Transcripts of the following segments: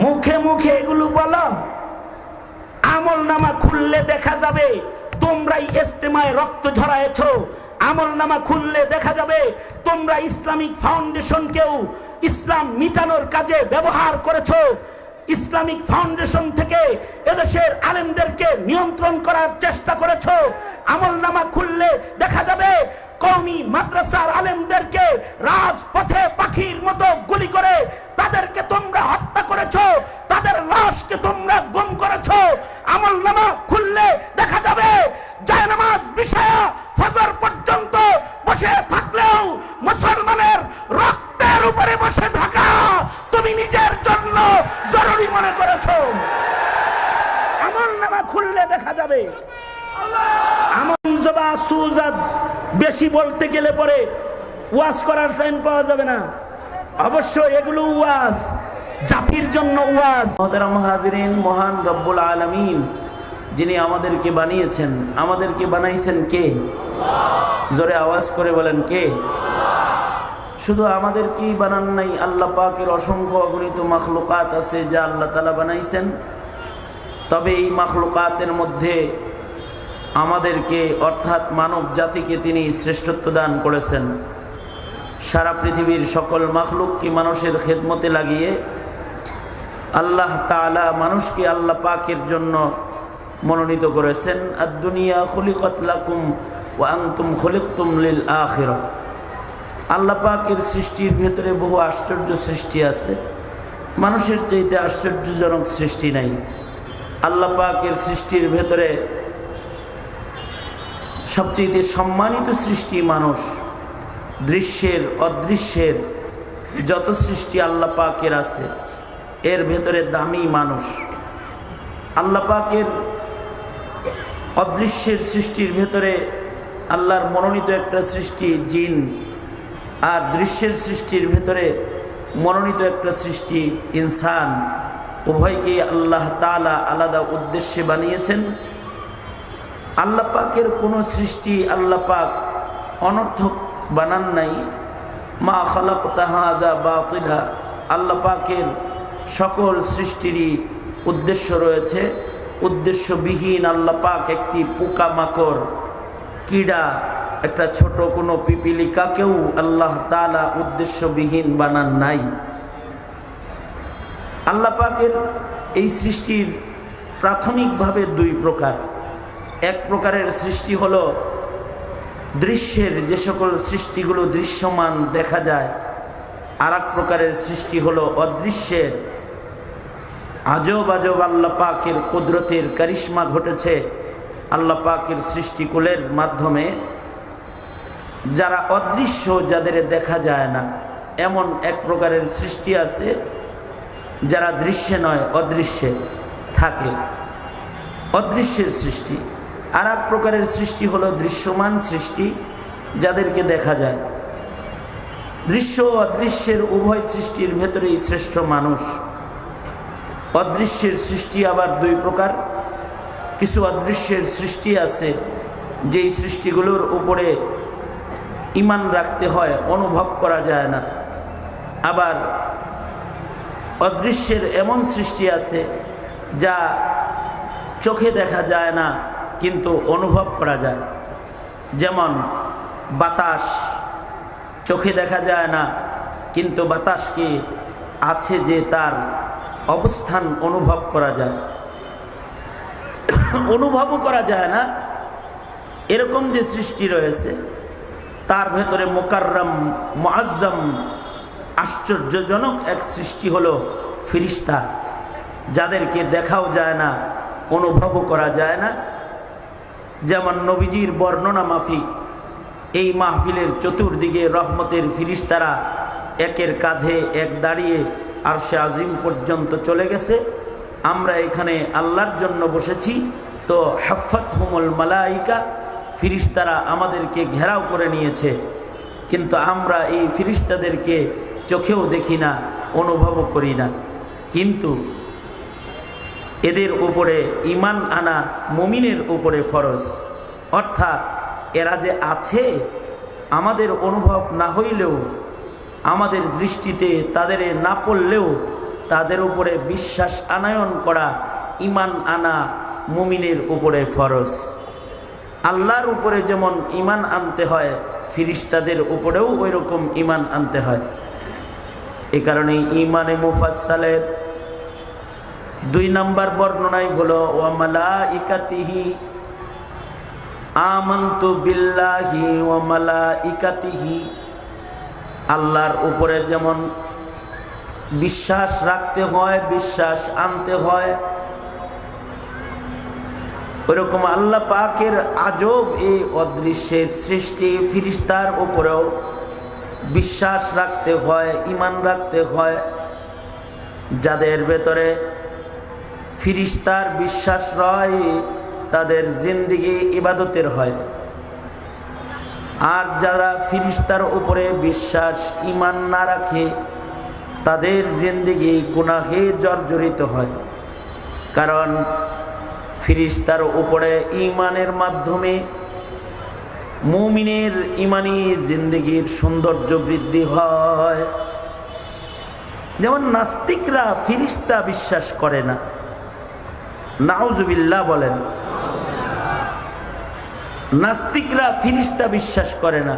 মুখে মুখে এগুলো বলো, আমল নামা খুললে দেখা যাবে তোমরাই ইজতেমায় রক্ত ঝরায়েছো। আমল নামা খুললে দেখা যাবে তোমরা ইসলামিক ফাউন্ডেশনকেও ইসলাম মিটানোর কাজে ব্যবহার করেছো। ইসলামিক ফাউন্ডেশন থেকে এদেশের আলেমদেরকে নিয়ন্ত্রণ করার চেষ্টা করেছো। আমল নামা খুললে দেখা যাবে কওমি মাদ্রাসার আলেমদেরকে রাজপথে পাখির মতো গুলি করে তাদেরকে তোমরা হত্যা করেছো, তাদের লাশকে তোমরা গুম করেছো। আমল নামা খুললে দেখা যাবে জায়নামাজ বিছায়া ফজর পর্যন্ত বসে থাকলেও মুসলমানের রক্তের উপরে বসে থাকা তুমি নিজের জন্য জরুরি মনে করেছো। আমল নামা খুললে দেখা যাবে। আমনজবা সুজাদ বেশি বলতে গেলে পরে ওয়াজ করার টাইম পাওয়া যাবে না। অবশ্য এগুলো ওয়াজ, জাতির জন্য ওয়াজ। মুহতারাম হাজিরিন, মহান রব্বুল আলামিন যিনি আমাদেরকে বানিয়েছেন, আমাদেরকে বানাইছেন কে? জোরে আওয়াজ করে বলেন কে? শুধু আমাদেরকেই বানান নাই, আল্লাহ পাকের অসংখ্য অগণিত মাখলুকাত আছে যা আল্লাহ তাআলা বানাইছেন। তবে এই মাখলুকাতের মধ্যে আমাদেরকে অর্থাৎ মানব জাতিকে তিনি শ্রেষ্ঠত্ব দান করেছেন। সারা পৃথিবীর সকল মাখলুককে মানুষের খেদমতে লাগিয়ে আল্লাহ তাআলা মানুষকে আল্লাহ পাকের জন্য মনোনীত করেছেন। আদ-দুনিয়া খুলিকাত লাকুম ওয়া আনতুম খুলিকতুম লিল আখিরাহ। আল্লাহ পাকের সৃষ্টির ভেতরে বহু আশ্চর্য সৃষ্টি আছে, মানুষের চাইতে আশ্চর্যজনক সৃষ্টি নাই। আল্লাহ পাকের সৃষ্টির ভেতরে সবচেয়ে সম্মানিত সৃষ্টি মানুষ। দৃশ্যের অদৃশ্যের যত সৃষ্টি আল্লাহ পাকের আছে এর ভেতরে দামি মানুষ। আল্লাহ পাকের অদৃশ্যের সৃষ্টির ভেতরে আল্লাহর মনোনীত একটা সৃষ্টি জিন, আর দৃশ্যের সৃষ্টির ভেতরে মনোনীত একটা সৃষ্টি ইনসান। উভয়কেই আল্লাহ তাআলা আলাদা উদ্দেশ্যে বানিয়েছেন। আল্লাহ পাকের কোনো সৃষ্টি আল্লাহ পাক অনর্থক বানান নাই। মা খালাকতা হাযা বাতিলা। আল্লাহ পাকের সকল সৃষ্টিরই উদ্দেশ্য রয়েছে। উদ্দেশ্যবিহীন আল্লাহ পাক একটি পোকামাকড়, কীড়া, একটা ছোট কোনো পিপিলিকাকেও আল্লাহ তাআলা উদ্দেশ্যবিহীন বানান নাই। আল্লাহ পাকের এই সৃষ্টির প্রাথমিকভাবে দুই প্রকার। এক প্রকারের সৃষ্টি হলো দৃশ্যের, যে সকল সৃষ্টিগুলো দৃশ্যমান দেখা যায়। আর এক প্রকারের সৃষ্টি হলো অদৃশ্যের। আজব আজব আল্লাহ পাকের কুদরতের কারিশমা ঘটেছে আল্লাহ পাকের সৃষ্টিকুলের মাধ্যমে। যারা অদৃশ্য, যাদের দেখা যায় না, এমন এক প্রকারের সৃষ্টি আছে যারা দৃশ্যে নয় অদৃশ্যে থাকে, অদৃশ্যের সৃষ্টি। আর এক প্রকারের সৃষ্টি হলো দৃশ্যমান সৃষ্টি, যাদেরকে দেখা যায়। দৃশ্য ও অদৃশ্যের উভয় সৃষ্টির ভেতরেই শ্রেষ্ঠ মানুষ। অদৃশ্যের সৃষ্টি আবার দুই প্রকার। কিছু অদৃশ্যের সৃষ্টি আছে যেই সৃষ্টিগুলোর উপরে ঈমান রাখতে হয়, অনুভব করা যায় না। আবার অদৃশ্যের এমন সৃষ্টি আছে যা চোখে দেখা যায় না কিন্তু অনুভব করা যায়। যেমন বাতাস, চোখে দেখা যায় না কিন্তু বাতাসকে আছে যে তার অবস্থান অনুভব করা যায়। অনুভবও করা যায় না এরকম যে সৃষ্টি রয়েছে তার ভেতরে মুকাররম মুআজ্জম আশ্চর্যজনক এক সৃষ্টি হলো ফেরেশতা, যাদেরকে দেখাও যায় না, অনুভবও করা যায় না। যেমন নবীজির বর্ণনা মাফিক এই মাহফিলের চতুর্দিকে রহমতের ফেরেশতারা একের কাঁধে এক দাঁড়িয়ে আরশে আজিম পর্যন্ত চলে গেছে। আমরা এখানে আল্লাহর জন্য বসেছি, তো হাফাতহুমুল মালাইকা, ফেরেশতারা আমাদেরকে ঘেরাও করে নিয়েছে, কিন্তু আমরা এই ফেরেশতাদেরকে চোখেও দেখি না, অনুভবও করি না। কিন্তু এদের উপরে ঈমান আনা মুমিনের উপরে ফরজ। অর্থাৎ এরা যে আছে আমাদের অনুভব না হইলেও, আমাদের দৃষ্টিতে তাদের না পড়লেও তাদের উপরে বিশ্বাস আনায়ন করা, ঈমান আনা মুমিনের উপরে ফরজ। আল্লাহর উপরে যেমন ঈমান আনতে হয়, ফিরিস্তাদের উপরেও ওই রকম ঈমান আনতে হয়। এ কারণে ঈমানে মুফাসসালের 2 নম্বর বর্ণনাই হলো ওয়া মালাইকাতিহি, আমানতু বিল্লাহি ওয়া মালাইকাতিহি। আল্লাহর উপরে যেমন বিশ্বাস রাখতে হয়, বিশ্বাস আনতে হয়, ওইরকম আল্লাহ পাকের আজব এই অদৃশ্যের সৃষ্টি ফিরিস্তার উপরেও বিশ্বাস রাখতে হয়, ঈমান রাখতে হয়। যাদের ভেতরে ফিরিস্তার বিশ্বাস রয় তাদের জিন্দেগি ইবাদতের হয়, আর যারা ফিরিস্তার উপরে বিশ্বাস ঈমান না রাখে তাদের জিন্দেগি গুনাহে জর্জরিত হয়। কারণ ফিরিস্তার উপরে ঈমানের মাধ্যমে মুমিনের ঈমানি জিন্দেগির সৌন্দর্য বৃদ্ধি হয়। যেমন নাস্তিকরা ফিরিস্তা বিশ্বাস করে না, নাউজুবিল্লাহ বলেন। নাস্তিকরা ফিরিস্তা বিশ্বাস করে না,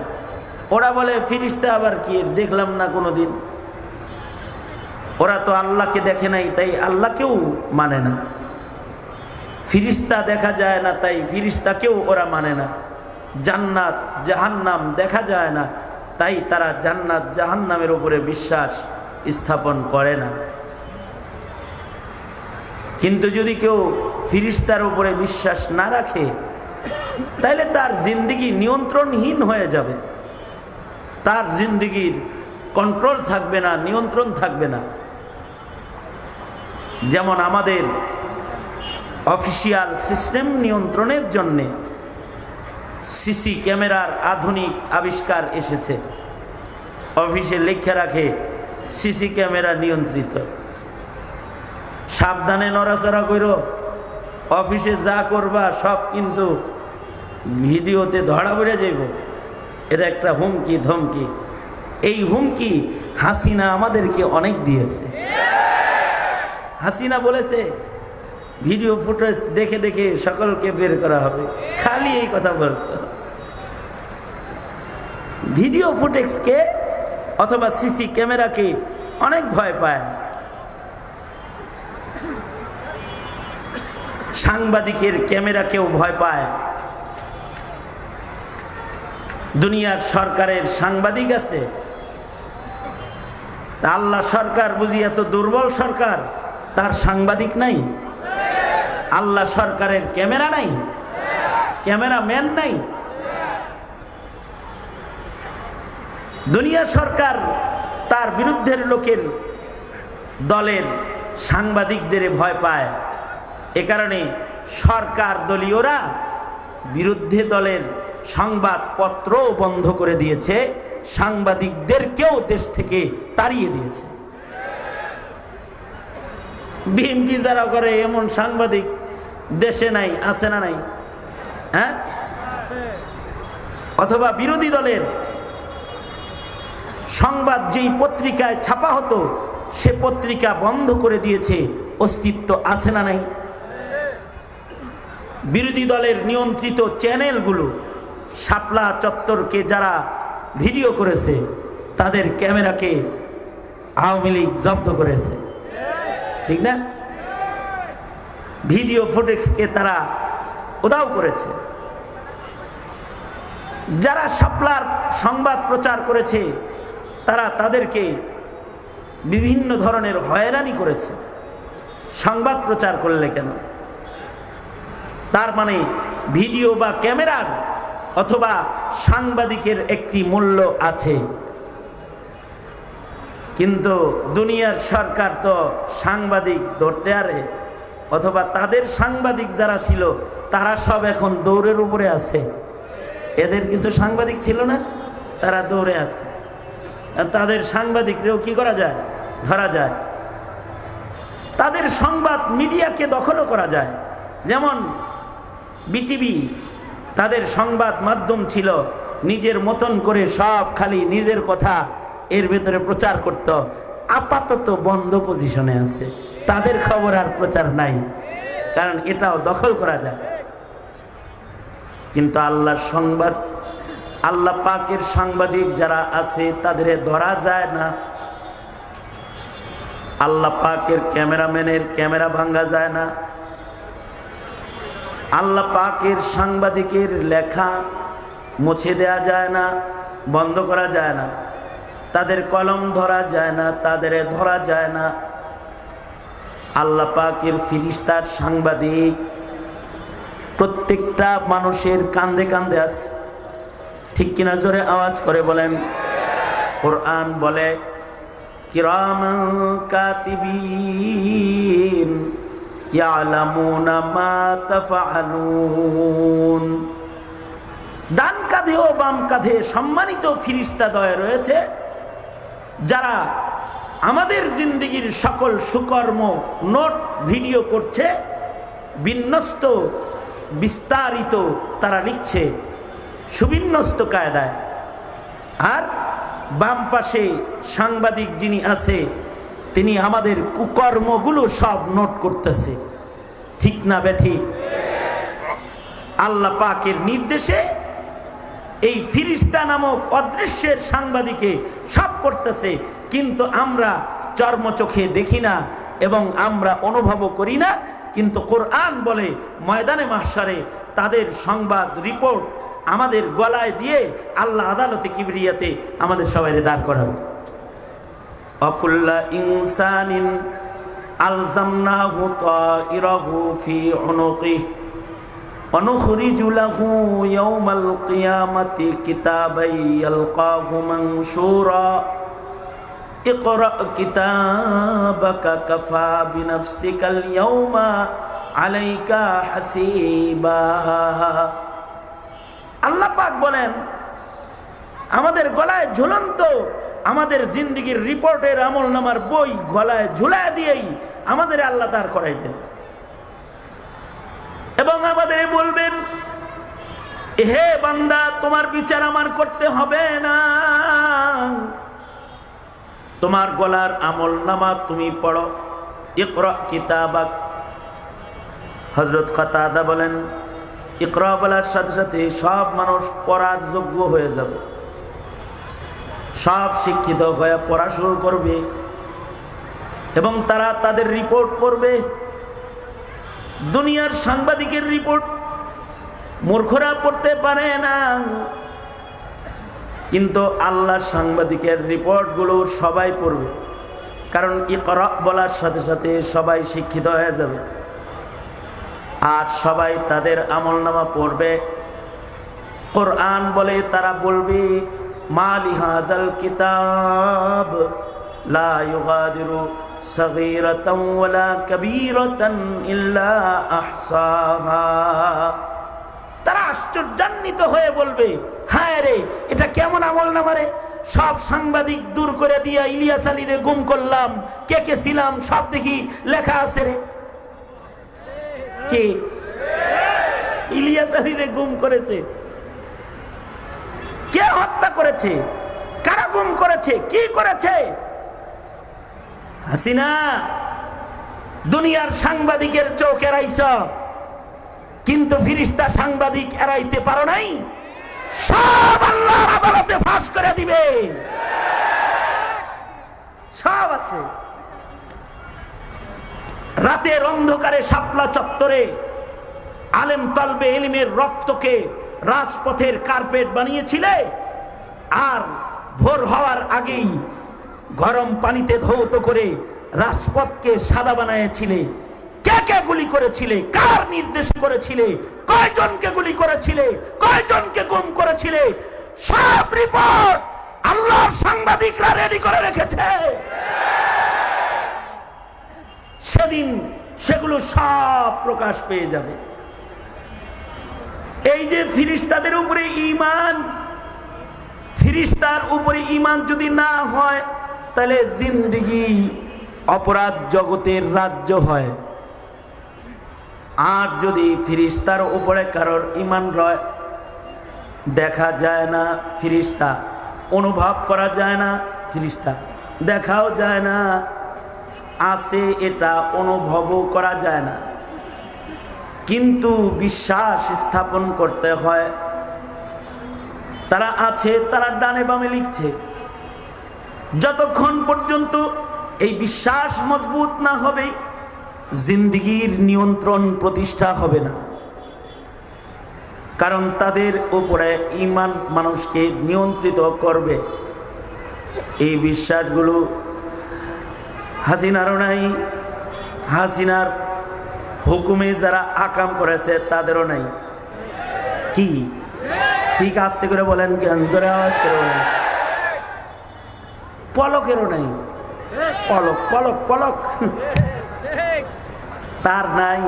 ওরা বলে ফিরিস্তা আবার কি, দেখলাম না কোনোদিন। ওরা তো আল্লাহকে দেখে নাই, তাই আল্লাহকেও মানে না। ফিরিস্তা দেখা যায় না, তাই ফিরিস্তাকেও ওরা মানে না। জান্নাত জাহান্নাম দেখা যায় না, তাই তারা জান্নাত জাহান্নামের উপরে বিশ্বাস স্থাপন করে না। কিন্তু যদি কেউ ফিরিস্তার উপরে বিশ্বাস না রাখে তাহলে তার জিন্দেগি নিয়ন্ত্রণহীন হয়ে যাবে, তার জিন্দেগির কন্ট্রোল থাকবে না, নিয়ন্ত্রণ থাকবে না। যেমন আমাদের অফিসিয়াল সিস্টেম নিয়ন্ত্রণের জন্যে সিসি ক্যামেরার আধুনিক আবিষ্কার এসেছে। অফিসে লিখে রাখে সিসি ক্যামেরা নিয়ন্ত্রিত, সাবধানে নড়াচড়া করো, অফিসে যা করবা সব কিন্তু ভিডিওতে ধরা পড়ে যাইব। এটা একটা হুমকি ধমকি। এই হুমকি হাসিনা আমাদেরকে অনেক দিয়েছে। হাসিনা বলেছে ভিডিও ফুটেজ দেখে দেখে সকলকে বের করা হবে, খালি এই কথা বলতো। ভিডিও ফুটেজকে অথবা সিসি ক্যামেরাকে অনেক ভয় পায়। সাংবাদিকের ক্যামেরাকেও ভয় পায়। দুনিয়ার সরকারের সাংবাদিক আছে, আল্লাহ সরকার বুঝি এত দুর্বল সরকার, তার সাংবাদিক নাই? আল্লাহ সরকারের ক্যামেরা নাই, ক্যামেরাম্যান নাই? দুনিয়া সরকার তার বিরুদ্ধের লোকের দলের সাংবাদিকদের ভয় পায়। এ কারণে সরকার দলীয়রা বিরুদ্ধে দলের সংবাদপত্র বন্ধ করে দিয়েছে, সাংবাদিকদেরকেও দেশ থেকে তাড়িয়ে দিয়েছে। বিএনপি যারা করে এমন সাংবাদিক দেশে নাই, আছে না নাই? হ্যাঁ, অথবা বিরোধী দলের সংবাদ যেই পত্রিকায় ছাপা হতো সে পত্রিকা বন্ধ করে দিয়েছে, অস্তিত্ব আছে না নাই? বিরোধী দলের নিয়ন্ত্রিত চ্যানেলগুলো শাপলা চত্বরকে যারা ভিডিও করেছে তাদের ক্যামেরাকে আওয়ামী লীগ জব্দ করেছে, ঠিক না? ভিডিও ফুটেজকে তারা উধাও করেছে। যারা শাপলার সংবাদ প্রচার করেছে তারা তাদেরকে বিভিন্ন ধরনের হয়রানি করেছে। সংবাদ প্রচার করলে কেন? তার মানে ভিডিও বা ক্যামেরার অথবা সাংবাদিকের একটি মূল্য আছে। কিন্তু দুনিয়ার সরকার তো সাংবাদিক ধরতে আরে, অথবা তাদের সাংবাদিক যারা ছিল তারা সব এখন দৌড়ের উপরে আছে। এদের কিছু সাংবাদিক ছিল না, তারা দৌড়ে আছে। তাদের সাংবাদিকরেও কি করা যায়? ধরা যায়। তাদের সংবাদ মিডিয়াকে দখলও করা যায়। যেমন বিটিভি তাদের সংবাদ মাধ্যম ছিল, নিজের মতন করে সব খালি নিজের কথা এর ভেতরে প্রচার করত। আপাতত বন্ধ পজিশনে আছে, তাদের খবর আর প্রচার নাই, কারণ এটাও দখল করা যায়। কিন্তু আল্লাহর সংবাদ, আল্লাহ পাকের সাংবাদিক যারা আছে তাদের ধরা যায় না। আল্লাহ পাকের ক্যামেরাম্যানের ক্যামেরা ভাঙ্গা যায় না। আল্লাহ পাকের সাংবাদিকের লেখা মুছে দেয়া যায় না, বন্ধ করা যায় না। তাদের কলম ধরা যায় না, তাদের ধরা যায় না। আল্লাহ পাকের ফিরিস্তার সাংবাদিক প্রত্যেকটা মানুষের কান্দে কান্দে আছে, ঠিক কিনা? জোরে আওয়াজ করে বলেন। কোরআন বলে কিরামান কাতিবিন ইয়ালামুনা মা তাফআলুন। ডান কাঁধে ও বাম কাঁধে সম্মানিত ফিরিস্তাদ্বয় রয়েছে, যারা আমাদের জিন্দেগির সকল সুকর্ম নোট ভিডিও করছে, বিন্যস্ত বিস্তারিত তারা লিখছে সুবিন্যস্ত কায়দায়। আর বাম পাশে সাংবাদিক যিনি আছে, তিনি আমাদের কুকর্মগুলো সব নোট করতেছে, ঠিক না বেঠিক? আল্লাহ পাকের নির্দেশে এই ফিরিস্তা নামক অদৃশ্যের সাংবাদিকে সব করতেছে, কিন্তু আমরা চর্মচোখে দেখি না এবং আমরা অনুভবও করি না। কিন্তু কোরআন বলে ময়দানে মাহশারে তাদের সংবাদ রিপোর্ট আমাদের গলায় দিয়ে আল্লাহ আদালতে কিবরিয়াতে আমাদের সবাইকে দাঁড় করাবে। অকুল্লা ইনসানিন আলজামনাহু তাইরাহু ফি উনুকিহি অনুখরিজু লাহু ইয়াওমাল কিয়ামাতি কিতাবান ইয়ালকাহু মানশুরা ইকরা কিতাবাকা কাফা বিনাফসিকাল ইয়াওমা আলাইকা হাসিবা। আল্লাহ পাক বলেন আমাদের গলায় ঝুলন্ত আমাদের জিন্দেগির রিপোর্টের আমলনামার বই গলায় ঝুলায় দিয়েই আমাদের আল্লাহ দাঁড় করাইবেন এবং আমাদের বলবেন, হে বান্দা, তোমার বিচার আমার করতে হবে না, তোমার গলার আমলনামা তুমি পড়ো। ইকরা কিতাবাক। হযরত কাতাদা বলেন ইকরা বলার সাথে সাথে সব মানুষ পড়ার যোগ্য হয়ে যাবে, সব শিক্ষিত হয়ে পড়া শুরু করবে এবং তারা তাদের রিপোর্ট পড়বে। দুনিয়ার সাংবাদিকের রিপোর্ট মূর্খরা পড়তে পারে না, কিন্তু আল্লাহর সাংবাদিকের রিপোর্টগুলো সবাই পড়বে, কারণ ইকরা বলার সাথে সাথে সবাই শিক্ষিত হয়ে যাবে আর সবাই তাদের আমলনামা পড়বে। কোরআন বলে তারা বলবে, মা লিহাদাল কিতাব লা ইউগাদিরু সগীরাতান ওয়ালা কাবীরাতান ইল্লা আহসাহা। তারা আশ্চর্যান্বিত হয়ে বলবে, হায় রে, এটা কেমন আমলনামা রে! সব সাংবাদিক দূর করে দিয়া ইলিয়াস আলীরে গুম করলাম, কে কে ছিলাম সব দেখি লেখা আছে রে। কে ইলিয়াস আলীরে গুম করেছে? কে হত্যা করেছে? কারা গুম করেছে? কি করেছে? হাসিনা। দুনিয়ার সাংবাদিকের চোখ এড়াইছ, কিন্তু ফিরিস্তা সাংবাদিক এড়াইতে পারো নাই। সব আল্লাহর আদালতে ফাঁস করে দিবে, সব আছে। রাতের অন্ধকারে শাপলা চত্বরে আলেম তলবে ইলমের রক্তকে রাজপথের কার্পেট বানিয়েছিলে, আর ভোর হওয়ার আগেই গরম পানিতে ধৌত করে রাজপথকে সাদা বানিয়েছিলে। কে কে গুলি করেছিলে? কার নির্দেশ করেছিলে? কয়জনকে গুলি করেছিলে? কয়জনকে গুম করেছিলে? সব রিপোর্ট আল্লাহর সাংবাদিকরা রেডি করে রেখেছে। সেদিন সেগুলো সব প্রকাশ পেয়ে যাবে। এই যে ফিরিস্তাদের উপরে ঈমান, ফিরিস্তার উপরে ঈমান যদি না হয়, তাহলে জিন্দেগি অপরাধ জগতের রাজ্য হয়। আর যদি ফিরিস্তার উপরে কারোর ঈমান রয়, দেখা যায় না ফিরিস্তা, অনুভব করা যায় না ফিরিস্তা, দেখাও যায় না, আছে এটা অনুভবও করা যায় না, কিন্তু বিশ্বাস স্থাপন করতে হয়। তারা আছে, তারা ডানে বামে লিখছে। যতক্ষণ পর্যন্ত এই বিশ্বাস মজবুত না হবে, জিন্দেগির নিয়ন্ত্রণ প্রতিষ্ঠা হবে না। কারণ তাদের উপরে ঈমান মানুষকে নিয়ন্ত্রিত করবে। এই বিশ্বাসগুলো হাসিনারও নাই, হাসিনার হুকুমে যারা আকাম করেছে তাদেরও নাই। কি ঠিক আস্তে করে বলেন, কেন জোরে আওয়াজ করে বলেন। পলকেরও নাই, পলক পলক পলক তার নাই।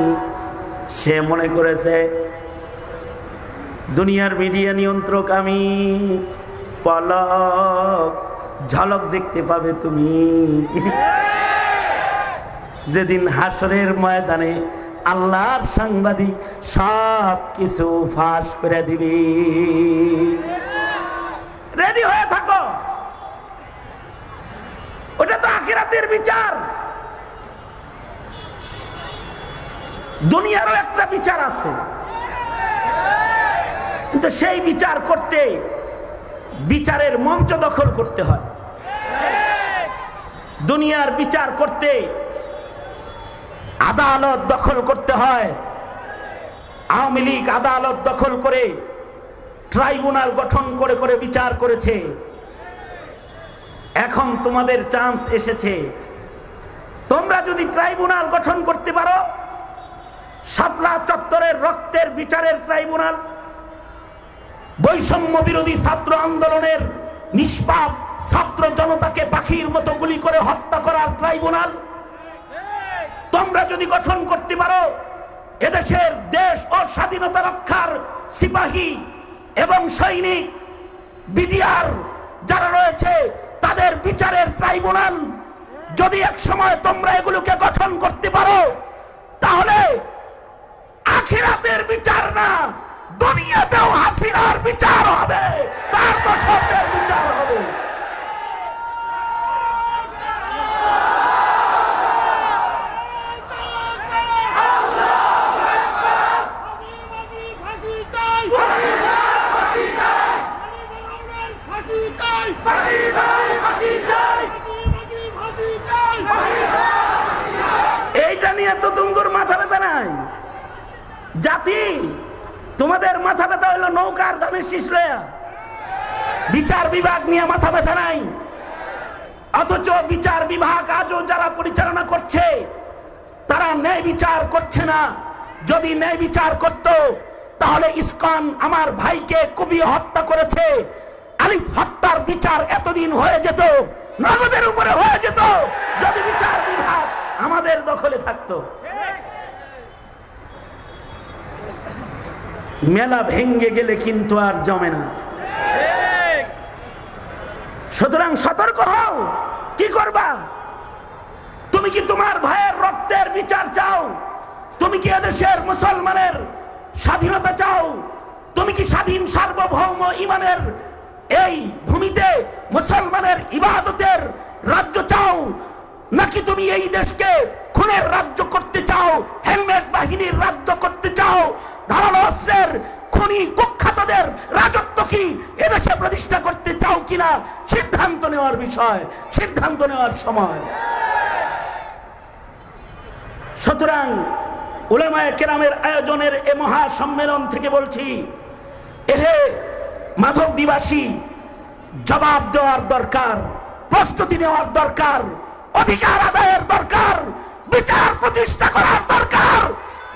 সে মনে করেছে দুনিয়ার মিডিয়া নিয়ন্ত্রক আমি, পলক ঝলক দেখতে পাবে তুমি। যেদিন হাসরের ময়দানে আল্লাহর সাংবাদিক সব কিছু ফাঁস করে দিবে, রেডি হয়ে থাকো। ওটা তো আখিরাতের বিচার। দুনিয়ারও একটা বিচার আছে, কিন্তু সেই বিচার করতে বিচারের মঞ্চ দখল করতে হয়। দুনিয়ার বিচার করতে আদালত দখল করতে হয়। আওয়ামী লীগ আদালত দখল করে ট্রাইব্যুনাল গঠন করে করে বিচার করেছে। এখন তোমাদের চান্স এসেছে। তোমরা যদি ট্রাইব্যুনাল গঠন করতে পারো, শাপলা চত্বরের রক্তের বিচারের ট্রাইব্যুনাল, বৈষম্য বিরোধী ছাত্র আন্দোলনের নিষ্পাপ ছাত্র জনতাকে পাখির মতো গুলি করে হত্যা করার ট্রাইব্যুনাল তোমরা যদি গঠন করতে পারো, এদেশের দেশ ও স্বাধীনতা রক্ষার সিপাহী এবং সৈনিক বিডিআর যারা রয়েছে তাদের বিচারের ট্রাইব্যুনাল যদি এক সময় তোমরা এগুলোকে গঠন করতে পারো, তাহলে আখিরাতের বিচার না, দুনিয়াতেও হাসিনার বিচার হবে, তার দোষরদের বিচার হবে। এইটা নিয়ে তো তুমগুর মাথা ব্যথা নাই। জাতি তোমাদের মাথা ব্যথা হলো নৌকার দামের শীষ লয়া, বিচার বিভাগ নিয়ে মাথা ব্যথা নাই। অথচ বিচার বিভাগ আজও যারা পরিচালনা করছে তারা ন্যায় বিচার করছে না। যদি ন্যায় বিচার করত তাহলে ইসকন আমার ভাইকে কুপিয়ে হত্যা করেছে, আলিফ হত্যার বিচার এতদিন হয়ে যেত, নগদের উপরে হয়ে যেত, যদি বিচার বিভাগ আমাদের দখলে থাকতো। মেলা ভেঙ্গে গেলে কিন্তু আর জমে না। সুতরাং সতর্ক হও। কি করবা? তুমি কি তোমার ভাইয়ের রক্তের বিচার চাও? তুমি কি এদেশের মুসলমানের স্বাধীনতা চাও? তুমি কি স্বাধীন সার্বভৌম ইমানের এই ভূমিতে মুসলমানের ইবাদতের রাজ্য চাও, নাকি তুমি এই দেশকে খুনের রাজ্য করতে চাও, হেলমেট বাহিনীর রাজ্য করতে চাও, ধারালো অস্ত্রের খুনি কুখ্যাতদের রাজত্ব কি এদেশে প্রতিষ্ঠা করতে চাও কিনা? সিদ্ধান্ত নেওয়ার বিষয়, সিদ্ধান্ত নেওয়ার সময়। সুতরাং উলামায়ে কেরামের আয়োজনের এ মহা সম্মেলন থেকে বলছি, এহে মাধবদীবাসী, জবাব দেওয়ার দরকার, প্রস্তুতি নেওয়ার দরকার, অধিকার আদায়ের দরকার, বিচার প্রতিষ্ঠা করার দরকার।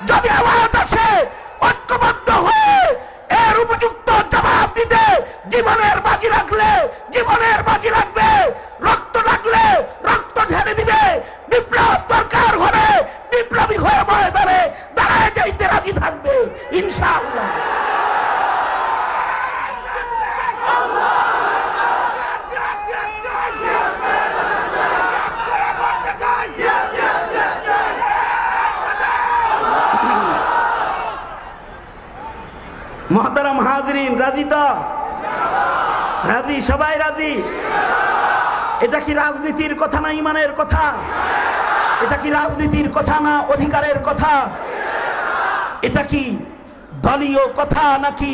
যদি আওয়াজ আসে ঐক্যবদ্ধ হয়ে এর উপযুক্ত জবাব দিতে জীবনের বাজি রাখলে জীবনের বাজি রাখবে, রক্ত লাগলে রক্ত ঢেলে দিবে। বিপ্লব দরকার হলে বিপ্লবী হয়ে ময়দানে দাঁড়ায় যাইতে রাজি থাকবে ইনশাআল্লাহ। মোহতারাম হাজরিন, রাজি তো? রাজি? সবাই রাজি? এটা কি রাজনীতির কথা না ইমানের কথা? এটা কি রাজনীতির কথা না অধিকারের কথা? এটা কি দলীয় কথা নাকি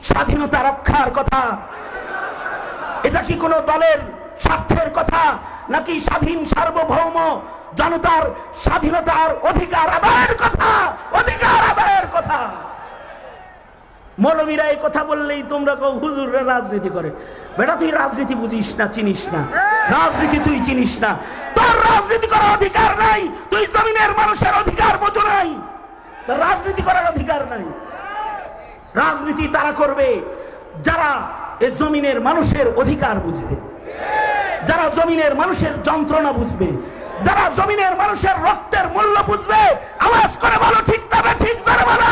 স্বাধীনতা রক্ষার কথা? এটা কি কোনো দলের স্বার্থের কথা নাকি স্বাধীন সার্বভৌম জনতার স্বাধীনতার অধিকার আদায়ের কথা? অধিকার আদায়ের কথা। মৌলবীরা এই কথা বললেই তোমরা কও হুজুররা রাজনীতি করে। বেটা তুই রাজনীতি বুঝিস না, চিনিস না, রাজনীতি তুই চিনিস না, তোর রাজনীতি করার অধিকার নাই, তুই জমিনের মানুষের অধিকার বোঝো নাই, তোর রাজনীতি করার অধিকার নাই। রাজনীতি তারা করবে যারা এই জমিনের মানুষের অধিকার বুঝবে, যারা জমিনের মানুষের যন্ত্রণা বুঝবে, যারা জমিনের মানুষের রক্তের মূল্য বুঝবে। আওয়াজ করে বলো ঠিক তবে ঠিক, যারা বলো।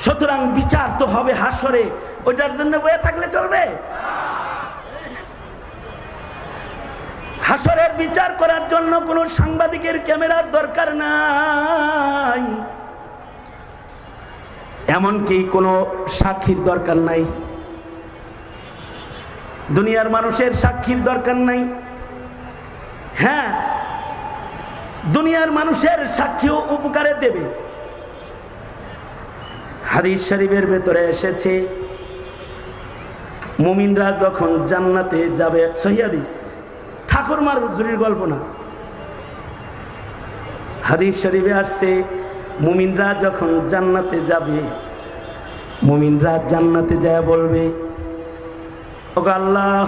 সুতরাং বিচার তো হবে হাসরে, ওইটার জন্য বয়ে থাকলে চলবে? হাসরের বিচার করার জন্য কোনো সাংবাদিকের ক্যামেরার দরকার নাই, এমনকি কোনো সাক্ষীর দরকার নাই, দুনিয়ার মানুষের সাক্ষীর দরকার নাই। হ্যাঁ, দুনিয়ার মানুষের সাক্ষীও উপকারে দেবে। হাদিস শরীফের ভেতরে এসেছে মুমিনরা যখন জান্নাতে যাবে, সহিহ হাদিস, ঠাকুরমার হুজুরির গল্প না, হাদিস শরীফে আসছে মুমিনরা যখন জান্নাতে যাবে, মুমিনরা জান্নাতে যায় বলবে, ওগো আল্লাহ,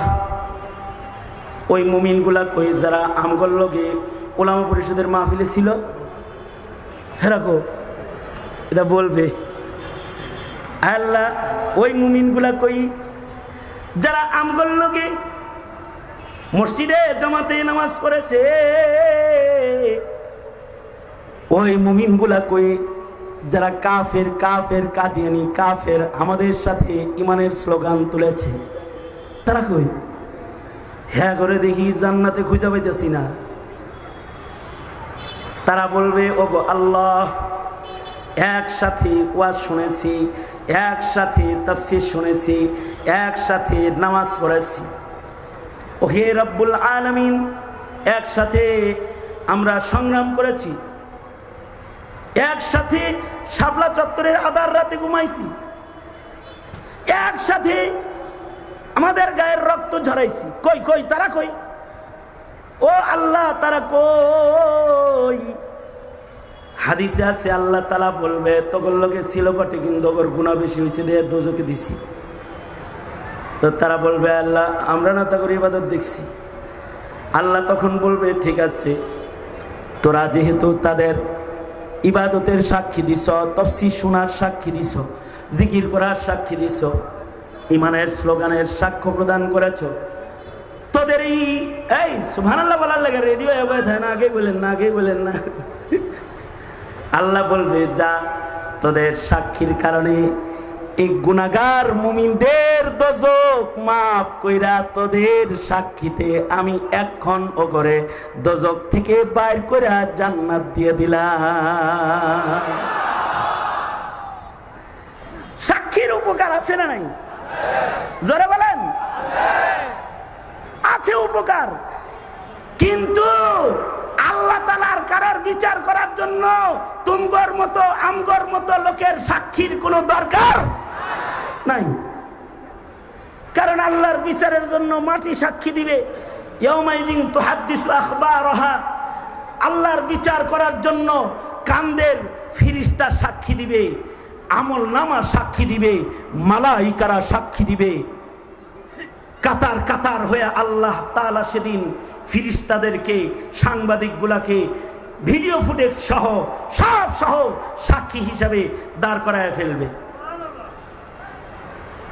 ওই মুমিনগুলা কই যারা আমগর লগে ওলামা পরিষদের মাহফিলে ছিল, হেরাকো এটা বলবে, আল্লাহ ওই মুমিনগুলা কই যারা আমগর লগে মসজিদে জামাতে নামাজ পড়েছে, ওই মুমিনগুলা কই যারা কাফের কাফের কাদিয়ানি কাফের আমাদের সাথে ইমানের স্লোগান তুলেছে, তারা কই? হ্যাঁ করে দেখি জান্নাতে খুঁজে পাইতেছি না। তারা বলবে, ওগো আল্লাহ, একসাথে ওয়াজ শুনেছি, একসাথে তাফসীর শুনেছি, একসাথে নামাজ পড়েছি, ও হে রব্বুল আলামিন, একসাথে আমরা সংগ্রাম করেছি, একসাথে শাপলা চত্বরের আধার রাতে ঘুমাইছি, একসাথে আমাদের গায়ের রক্ত ঝরাইছি, কই কই তারা কই? ও আল্লাহ তারা কই? হাদিসে আছে আল্লাহ তাআলা বলবে, তোর লোকে ছিল বটে কিন্তু ওর গুনাহ বেশি হয়েছে দিয়ে দোজকে দিছি। তো তারা বলবে, আল্লাহ আমরা না তাদের ইবাদত দেখছি। আল্লাহ তখন বলবে, ঠিক আছে, তোরা যেহেতু তাদের ইবাদতের সাক্ষী দিছ, তাফসীর শোনার সাক্ষী দিছ, জিকির করার সাক্ষী দিছ, ইমানের স্লোগানের সাক্ষ্য প্রদান করেছ, তোদের এই সুবহানাল্লাহ বলার লাগে রেডিও না, আগে বলেন না, আগে বলেন না। আল্লাহ বলবে, যা তোদের সাক্ষীর কারণে এই গুনাহগার মুমিনদের দোজখ মাফ কইরা তোদের সাক্ষীতে আমি এখন ও করে দোজখ থেকে বাইর কইরা জান্নাত দিয়ে দিলাম। সাক্ষীর উপকার আছে না নাই? জোরে বলেন। আছে উপকার, কিন্তু আল্লাহ তাআলার কারার বিচার করার জন্য তুমগর মতো আমগর মতো লোকের সাক্ষীর কোনো দরকার নাই। কারণ আল্লাহর বিচারের জন্য মাটি সাক্ষী দিবে, ইয়াউমাইদিন তুহাদ্দিসু আখবারহা, আল্লাহর বিচার করার জন্য কান্দের ফিরিস্তা সাক্ষী দিবে, আমল নামা সাক্ষী দিবে, মালাইকারা সাক্ষী দিবে। কাতার কাতার হয়ে আল্লাহ তাআলা সেদিন ফিরিস্তাদেরকে, সাংবাদিকগুলাকে ভিডিও ফুটেজ সহ সব সহ সাক্ষী হিসাবে দাঁড় করায় ফেলবে।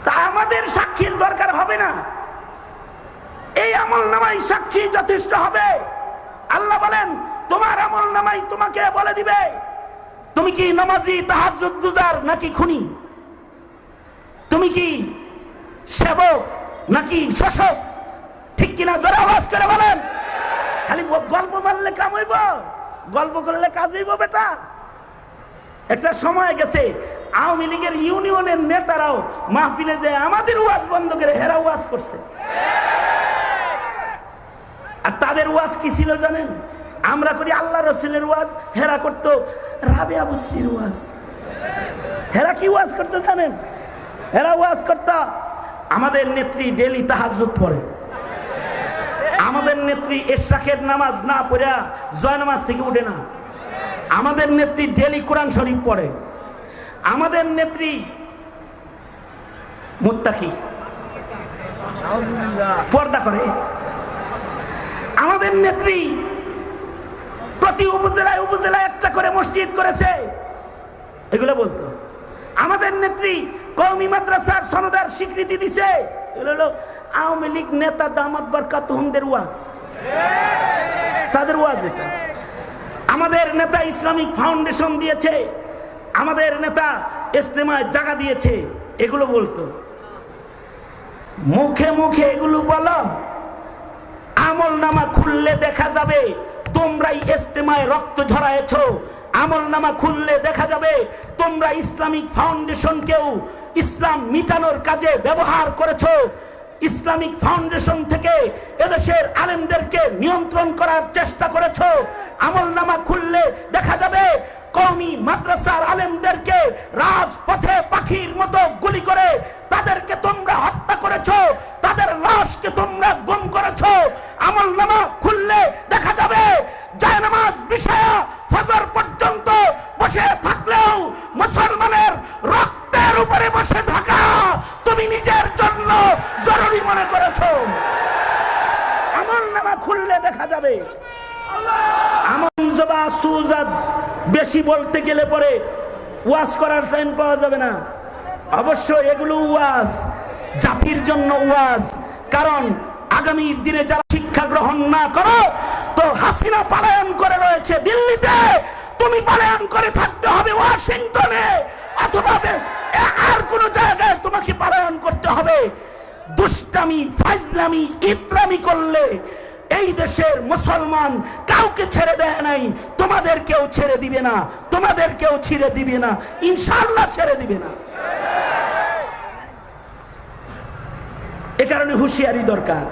তা আমাদের সাক্ষীর দরকার হবে না, এই আমল নামাই সাক্ষী যথেষ্ট হবে। আল্লাহ বলেন, তোমার আমল নামাই তোমাকে বলে দিবে তুমি কি নামাজি, তাহাজ্জুদ গুজার নাকি খুনি, তুমি কি সেবক নাকি শোষক, ঠিক কিনা? জোরে আওয়াজ করে বলেন। খালি গল্প বললে কাম হইব? গল্প করলে কাজ হইব বেটা? একটা সময় গেছে আওয়ামী লীগের ইউনিয়নের নেতারাও মাহফিলে যে আমাদের ওয়াজ বন্ধ করে হেরা ওয়াজ করছে। আর তাদের ওয়াজ কি ছিল জানেন? আমরা করি আল্লাহ রসুলের ওয়াজ, হেরা করতো রাবেয়া বসরির ওয়াজ। হেরা কি ওয়াজ করতে জানেন? হেরা ওয়াজ করতো আমাদের নেত্রী ডেলি তাহাজ্জুদ পড়ে, আমাদের নেত্রী ইশরাকের নামাজ না পড়া জয় নামাজ থেকে উঠে না, আমাদের নেত্রী ডেলি কোরআন শরীফ পড়ে, আমাদের নেত্রী মুত্তাকি পর্দা করে, আমাদের নেত্রী প্রতি উপজেলায় উপজেলায় একটা করে মসজিদ করেছে, এগুলো বলতো। আমাদের নেত্রী কওমি মাদ্রাসার সনদের স্বীকৃতি দিছে, এগুলো হলো আওয়ামী লীগ নেতা দামাত বরকাতুহুমদের ওয়াজ, তাদের ওয়াজ এটা। আমাদের নেতা ইসলামিক ফাউন্ডেশন দিয়েছে, আমাদের নেতা ইজতেমায় জায়গা দিয়েছে, এগুলো বলতো। মুখে মুখে এগুলো বলো, আমল নামা খুললে দেখা যাবে তোমরাই ইজতেমায় রক্ত ঝরায়েছো, আমল নামা খুললে দেখা যাবে তোমরা ইসলামিক ফাউন্ডেশনকেও ইসলাম মিটানোর কাজে ব্যবহার করেছো, ইসলামিক ফাউন্ডেশন থেকে এদেশের আলেমদেরকে নিয়ন্ত্রণ করার চেষ্টা করেছো। আমল নামা খুললে দেখা যাবে কওমি মাদ্রাসার আলেমদেরকে রাজপথে পাখির মতো গুলি করে তাদেরকে তোমরা হত্যা করেছো, তাদের লাশকে তোমরা গুম করেছো। আমল নামা খুললে দেখা যাবে জায়নামাজ বিছায়া ফজর পর্যন্ত বসে থাকলেও মুসলমানের রক্তের উপরে বসে থাকা তুমি নিজের জন্য জরুরি মনে করেছো। আমল নামা খুললে দেখা যাবে। আমনজবা সুজাদ বেশি বলতে গেলে পরে ওয়াজ করার টাইম পাওয়া যাবে না। অবশ্য এগুলো ওয়াজ, জাতির জন্য ওয়াজ। কারণ আগামীর দিনে যারা শিক্ষা গ্রহণ না করো, তো হাসিনা পলায়ন করে রয়েছে দিল্লিতে, তুমি পলায়ন করে থাকতে হবে ওয়াশিংটনে, অথবা আর কোন জায়গায় তোমাকে পলায়ন করতে হবে। দুষ্টামি ফাজলামি ইতরামি করলে এই দেশের মুসলমান কাউকে ছেড়ে দেয় নাই, তোমাদেরকেও ছেড়ে দিবে না, তোমাদেরকেও ছেড়ে দিবে না, ইনশাআল্লাহ ছেড়ে দিবে না। এ কারণে হুঁশিয়ারি দরকার।